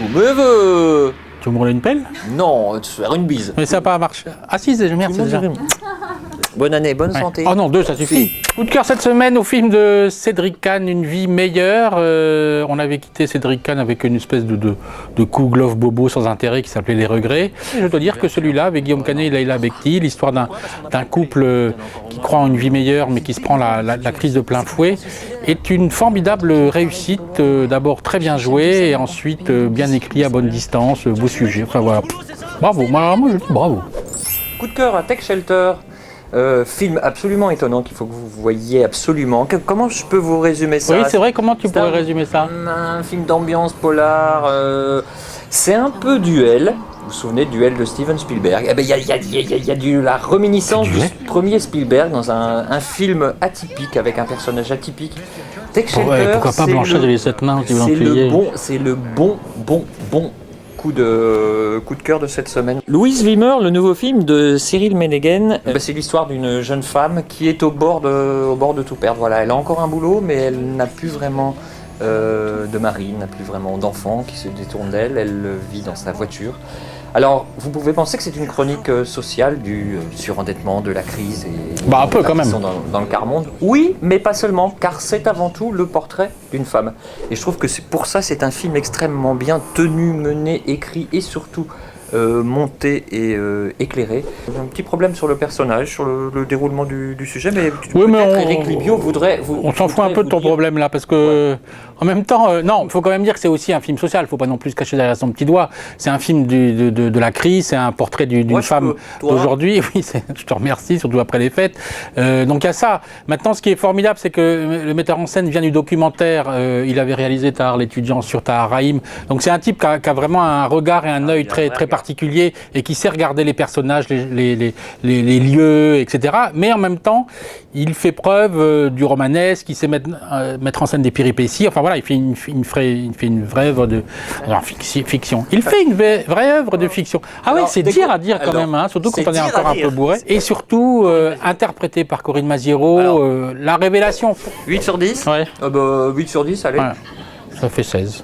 tout. Mais Tu me roules une pelle? non, te faire une bise. Mais ça n'a pas marché. Ah si, merde, c'est déjà. Bonne année, bonne santé. Oh non, 2, ça suffit. Coup de cœur cette semaine au film de Cédric Kahn, Une vie meilleure. On avait quitté Cédric Kahn avec une espèce de coup glove bobo sans intérêt qui s'appelait Les Regrets. Et je dois dire que celui-là, avec Guillaume Canet et Leïla Bekti, l'histoire d'un couple qui croit en une vie meilleure mais qui se prend la crise de plein fouet, est une formidable réussite. D'abord très bien joué et ensuite bien écrit à bonne distance, beau sujet. Enfin voilà. Bravo, moi je dis bravo. Coup de cœur à Tech Shelter. Film absolument étonnant qu'il faut que vous voyiez absolument. Comment je peux vous résumer ça? Oui, c'est vrai, comment tu pourrais résumer ça? Un film d'ambiance polar. C'est un peu Duel. Vous vous souvenez de Duel de Steven Spielberg? Il y a la réminiscence du premier Spielberg dans un film atypique avec un personnage atypique. Tech Shelter, pourquoi pas Blanchette et les 7 nains? C'est le bon coup de cœur de cette semaine. Louise Wimmer, le nouveau film de Cyril Ménéguen, c'est l'histoire d'une jeune femme qui est au bord de tout perdre. Voilà, elle a encore un boulot, mais elle n'a plus vraiment de mari, n'a plus vraiment d'enfant qui se détourne d'elle. Elle vit dans sa voiture. Alors, vous pouvez penser que c'est une chronique sociale du surendettement, de la crise et un peu quand même. Dans le quart-monde. Oui, mais pas seulement, car c'est avant tout le portrait d'une femme. Et je trouve que pour ça, c'est un film extrêmement bien tenu, mené, écrit et surtout monté et éclairé. Un petit problème sur le personnage, sur le déroulement du sujet, mais Éric Libio voudrait... On s'en fout un peu de ton problème là, parce que en même temps, non, il faut quand même dire que c'est aussi un film social, il ne faut pas non plus se cacher derrière son petit doigt. C'est un film de la crise, c'est un portrait d'une femme d'aujourd'hui. Oui, je te remercie, surtout après les fêtes. Donc il y a ça. Maintenant, ce qui est formidable, c'est que le metteur en scène vient du documentaire. Il avait réalisé Tahar l'étudiant sur Tahar Rahim. Donc c'est un type qui a vraiment un regard et un œil très particulier et qui sait regarder les personnages, les lieux, etc. Mais en même temps, il fait preuve du romanesque, il sait mettre en scène des péripéties. Enfin voilà, il fait une vraie œuvre de fiction. Il fait une vraie œuvre de fiction. Ah ouais, c'est dur à dire quand même, hein, surtout quand on est encore un peu bourré. Et surtout, interprété par Corinne Maziero, la révélation. 8 sur 10 Ouais. 8 sur 10, allez. Ouais. Ça fait 16.